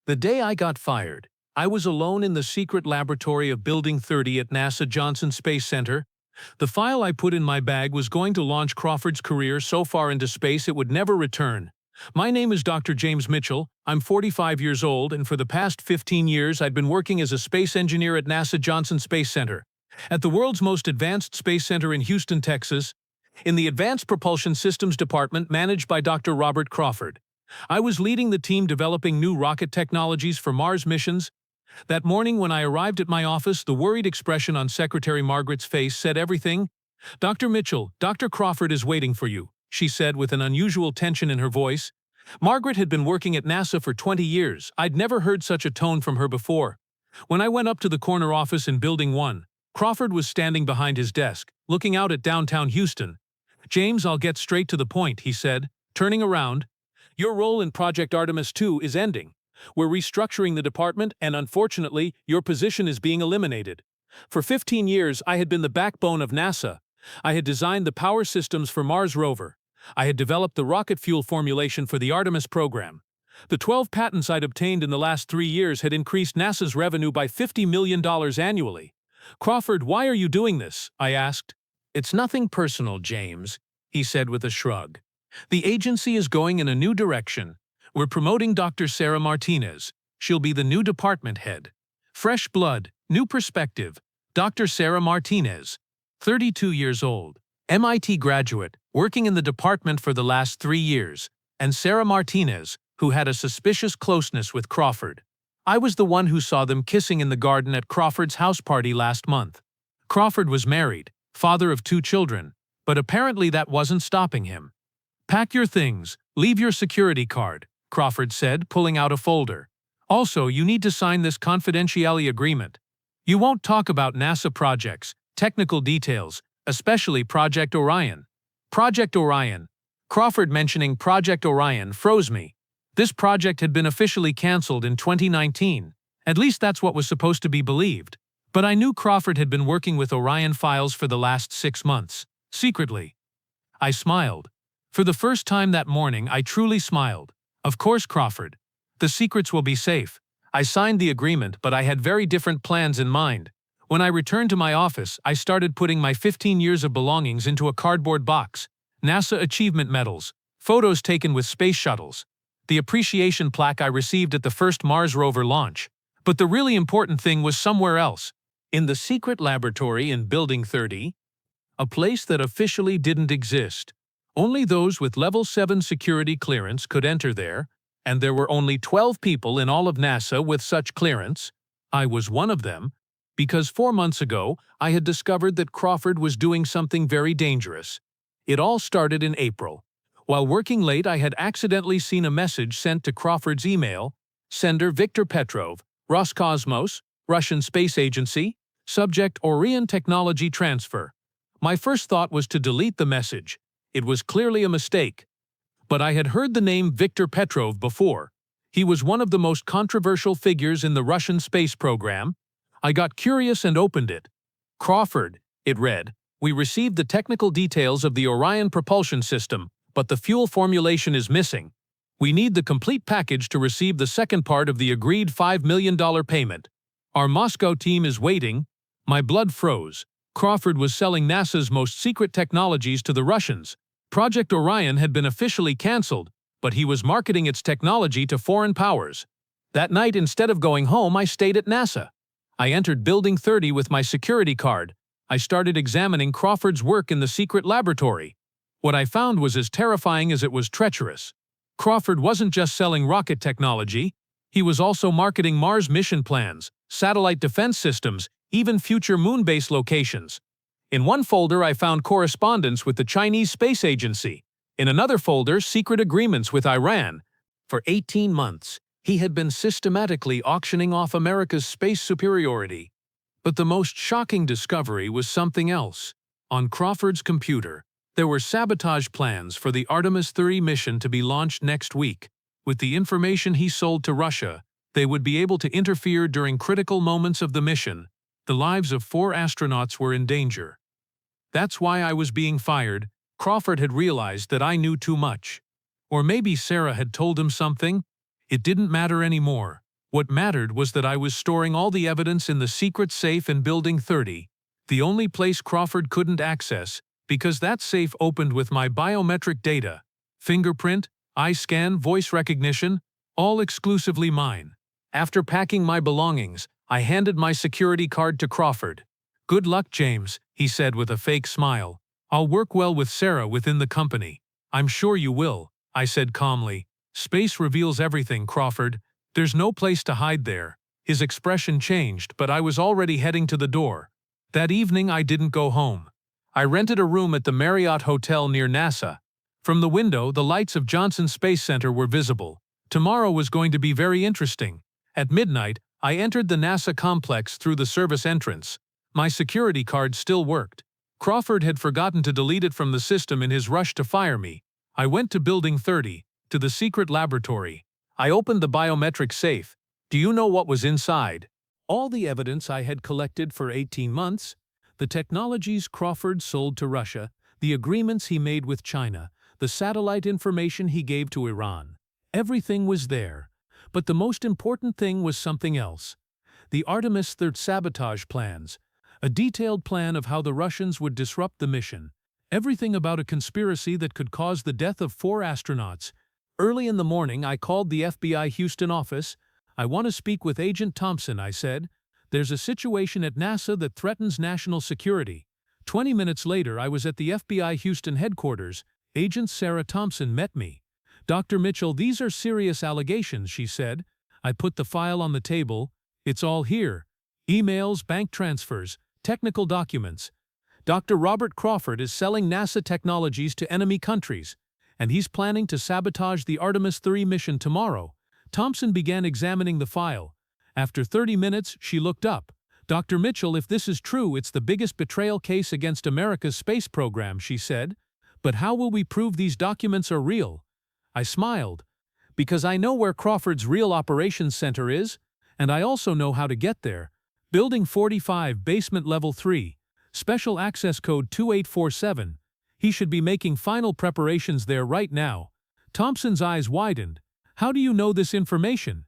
The day I got fired, I was alone in the secret laboratory of Building 30 at NASA Johnson Space Center. The file I put in my bag was going to launch Crawford's career so far into space it would never return. My name is Dr. James Mitchell, I'm 45 years old, and for the past 15 years I'd been working as a space engineer at NASA Johnson Space Center, at the world's most advanced space center in Houston, Texas, in the Advanced Propulsion Systems Department managed by Dr. Robert Crawford. I was leading the team developing new rocket technologies for Mars missions. That morning when I arrived at my office, the worried expression on Secretary Margaret's face said everything. "Dr. Mitchell, Dr. Crawford is waiting for you," she said with an unusual tension in her voice. Margaret had been working at NASA for 20 years. I'd never heard such a tone from her before. When I went up to the corner office in Building 1, Crawford was standing behind his desk, looking out at downtown Houston. "James, I'll get straight to the point," he said, turning around. "Your role in Project Artemis II is ending. We're restructuring the department, and unfortunately, your position is being eliminated. For 15 years, I had been the backbone of NASA. I had designed the power systems for Mars rover. I had developed the rocket fuel formulation for the Artemis program. The 12 patents I'd obtained in the last 3 years had increased NASA's revenue by $50 million annually. Crawford, why are you doing this?" I asked. "It's nothing personal, James," he said with a shrug. "The agency is going in a new direction. We're promoting Dr. Sarah Martinez. She'll be the new department head. Fresh blood, new perspective. Dr. Sarah Martinez, 32 years old, MIT graduate, working in the department for the last 3 years, and Sarah Martinez, who had a suspicious closeness with Crawford. I was the one who saw them kissing in the garden at Crawford's house party last month. Crawford was married, father of 2 children, but apparently that wasn't stopping him. "Pack your things, leave your security card," Crawford said, pulling out a folder. "Also, you need to sign this confidentiality agreement. You won't talk about NASA projects, technical details, especially Project Orion." Project Orion. Crawford mentioning Project Orion froze me. This project had been officially cancelled in 2019. At least that's what was supposed to be believed. But I knew Crawford had been working with Orion files for the last 6 months, secretly. I smiled. For the first time that morning, I truly smiled. "Of course, Crawford. The secrets will be safe." I signed the agreement, but I had very different plans in mind. When I returned to my office, I started putting my 15 years of belongings into a cardboard box. NASA achievement medals, photos taken with space shuttles, the appreciation plaque I received at the first Mars rover launch. But the really important thing was somewhere else. In the secret laboratory in Building 30, a place that officially didn't exist. Only those with Level 7 security clearance could enter there, and there were only 12 people in all of NASA with such clearance. I was one of them, because 4 months ago I had discovered that Crawford was doing something very dangerous. It all started in April. While working late, I had accidentally seen a message sent to Crawford's email, sender Viktor Petrov, Roscosmos, Russian Space Agency, subject Orion Technology Transfer. My first thought was to delete the message. It was clearly a mistake. But I had heard the name Viktor Petrov before. He was one of the most controversial figures in the Russian space program. I got curious and opened it. "Crawford," it read, "we received the technical details of the Orion propulsion system, but the fuel formulation is missing. We need the complete package to receive the second part of the agreed $5 million payment. Our Moscow team is waiting." My blood froze. Crawford was selling NASA's most secret technologies to the Russians. Project Orion had been officially cancelled, but he was marketing its technology to foreign powers. That night, instead of going home, I stayed at NASA. I entered Building 30 with my security card. I started examining Crawford's work in the secret laboratory. What I found was as terrifying as it was treacherous. Crawford wasn't just selling rocket technology. He was also marketing Mars mission plans, satellite defense systems, even future moon base locations. In one folder, I found correspondence with the Chinese Space Agency. In another folder, secret agreements with Iran. For 18 months, he had been systematically auctioning off America's space superiority. But the most shocking discovery was something else. On Crawford's computer, there were sabotage plans for the Artemis 30 mission to be launched next week. With the information he sold to Russia, they would be able to interfere during critical moments of the mission. The lives of 4 astronauts were in danger. That's why I was being fired. Crawford had realized that I knew too much. Or maybe Sarah had told him something. It didn't matter anymore. What mattered was that I was storing all the evidence in the secret safe in Building 30, the only place Crawford couldn't access, because that safe opened with my biometric data, fingerprint, eye scan, voice recognition, all exclusively mine. After packing my belongings, I handed my security card to Crawford. "Good luck, James," he said with a fake smile. "I'll work well with Sarah within the company." "I'm sure you will," I said calmly. "Space reveals everything, Crawford. There's no place to hide there." His expression changed, but I was already heading to the door. That evening I didn't go home. I rented a room at the Marriott Hotel near NASA. From the window, the lights of Johnson Space Center were visible. Tomorrow was going to be very interesting. At midnight, I entered the NASA complex through the service entrance. My security card still worked. Crawford had forgotten to delete it from the system in his rush to fire me. I went to Building 30, to the secret laboratory. I opened the biometric safe. Do you know what was inside? All the evidence I had collected for 18 months, the technologies Crawford sold to Russia, the agreements he made with China, the satellite information he gave to Iran. Everything was there. But the most important thing was something else. The Artemis III sabotage plans. A detailed plan of how the Russians would disrupt the mission. Everything about a conspiracy that could cause the death of 4 astronauts. Early in the morning, I called the FBI Houston office. "I want to speak with Agent Thompson," I said. "There's a situation at NASA that threatens national security." 20 minutes later, I was at the FBI Houston headquarters. Agent Sarah Thompson met me. "Dr. Mitchell, these are serious allegations," she said. I put the file on the table. "It's all here. Emails, bank transfers, technical documents. Dr. Robert Crawford is selling NASA technologies to enemy countries, and he's planning to sabotage the Artemis III mission tomorrow." Thompson began examining the file. After 30 minutes, she looked up. "Dr. Mitchell, if this is true, it's the biggest betrayal case against America's space program," she said. "But how will we prove these documents are real?" I smiled. "Because I know where Crawford's real operations center is, and I also know how to get there. Building 45, basement level 3, special access code 2847. He should be making final preparations there right now." Thompson's eyes widened. "How do you know this information?"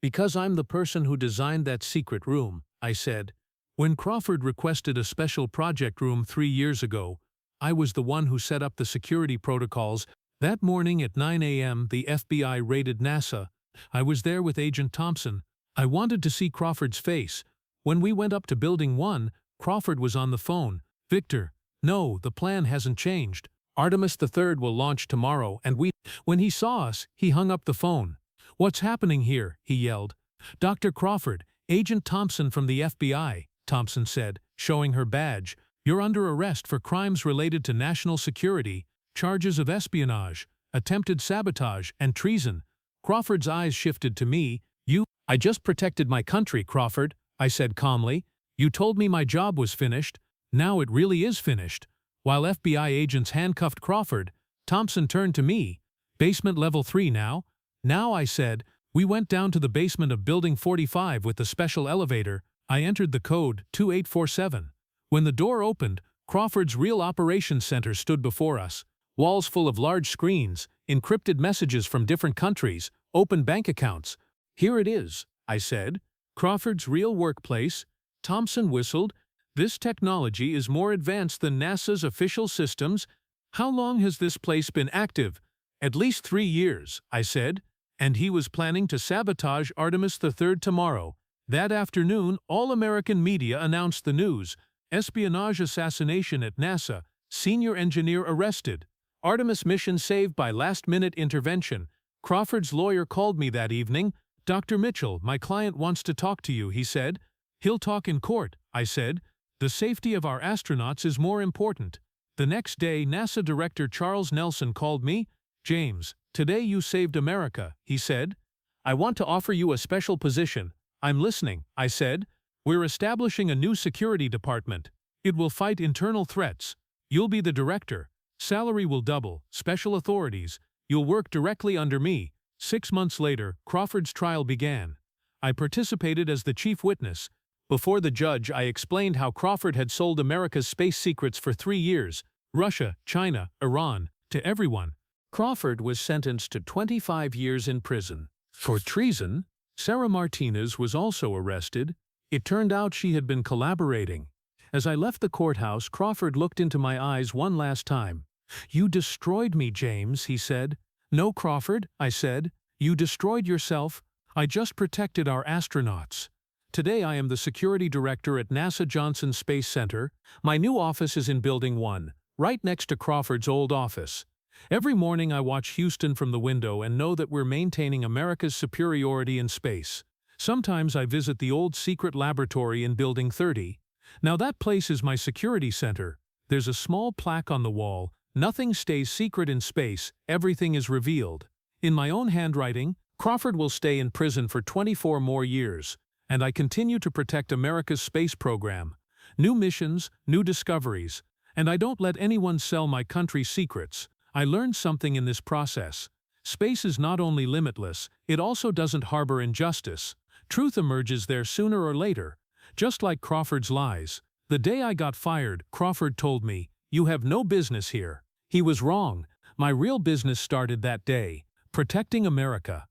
"Because I'm the person who designed that secret room," I said. "When Crawford requested a special project room 3 years ago, I was the one who set up the security protocols. That morning at 9 a.m., the FBI raided NASA. I was there with Agent Thompson. I wanted to see Crawford's face. When we went up to Building 1, Crawford was on the phone. "Victor, no, the plan hasn't changed. Artemis III will launch tomorrow, and we—" When he saw us, he hung up the phone. "What's happening here?" he yelled. "Dr. Crawford, Agent Thompson from the FBI," Thompson said, showing her badge. "You're under arrest for crimes related to national security, charges of espionage, attempted sabotage, and treason." Crawford's eyes shifted to me. "I just protected my country, Crawford," I said calmly. "You told me my job was finished. Now it really is finished." While FBI agents handcuffed Crawford, Thompson turned to me. "Basement level 3 now?" "Now," I said. "We went down to the basement of Building 45 with the special elevator. I entered the code 2847. When the door opened, Crawford's real operations center stood before us. Walls full of large screens, encrypted messages from different countries, open bank accounts. "Here it is," I said. "Crawford's real workplace." Thompson whistled. "This technology is more advanced than NASA's official systems." "How long has this place been active?" "At least 3 years," I said. "And he was planning to sabotage Artemis III tomorrow." That afternoon, all American media announced the news. Espionage assassination at NASA, senior engineer arrested. Artemis mission saved by last-minute intervention. Crawford's lawyer called me that evening. "Dr. Mitchell, my client wants to talk to you," he said. "He'll talk in court," I said. "The safety of our astronauts is more important." The next day, NASA Director Charles Nelson called me. "James, today you saved America," he said. "I want to offer you a special position." "I'm listening," I said. "We're establishing a new security department. It will fight internal threats. You'll be the director. Salary will double, special authorities. You'll work directly under me." 6 months later, Crawford's trial began. I participated as the chief witness. Before the judge, I explained how Crawford had sold America's space secrets for 3 years, Russia, China, Iran, to everyone. Crawford was sentenced to 25 years in prison. For treason, Sarah Martinez was also arrested. It turned out she had been collaborating. As I left the courthouse, Crawford looked into my eyes one last time. "You destroyed me, James," he said. "No, Crawford," I said. "You destroyed yourself. I just protected our astronauts." Today I am the security director at NASA Johnson Space Center. My new office is in Building 1, right next to Crawford's old office. Every morning I watch Houston from the window and know that we're maintaining America's superiority in space. Sometimes I visit the old secret laboratory in Building 30. Now that place is my security center. There's a small plaque on the wall: "Nothing stays secret in space, everything is revealed." In my own handwriting, Crawford will stay in prison for 24 more years, and I continue to protect America's space program. New missions, new discoveries, and I don't let anyone sell my country's secrets. I learned something in this process. Space is not only limitless, it also doesn't harbor injustice. Truth emerges there sooner or later, just like Crawford's lies. The day I got fired, Crawford told me, "You have no business here." He was wrong. My real business started that day, protecting America.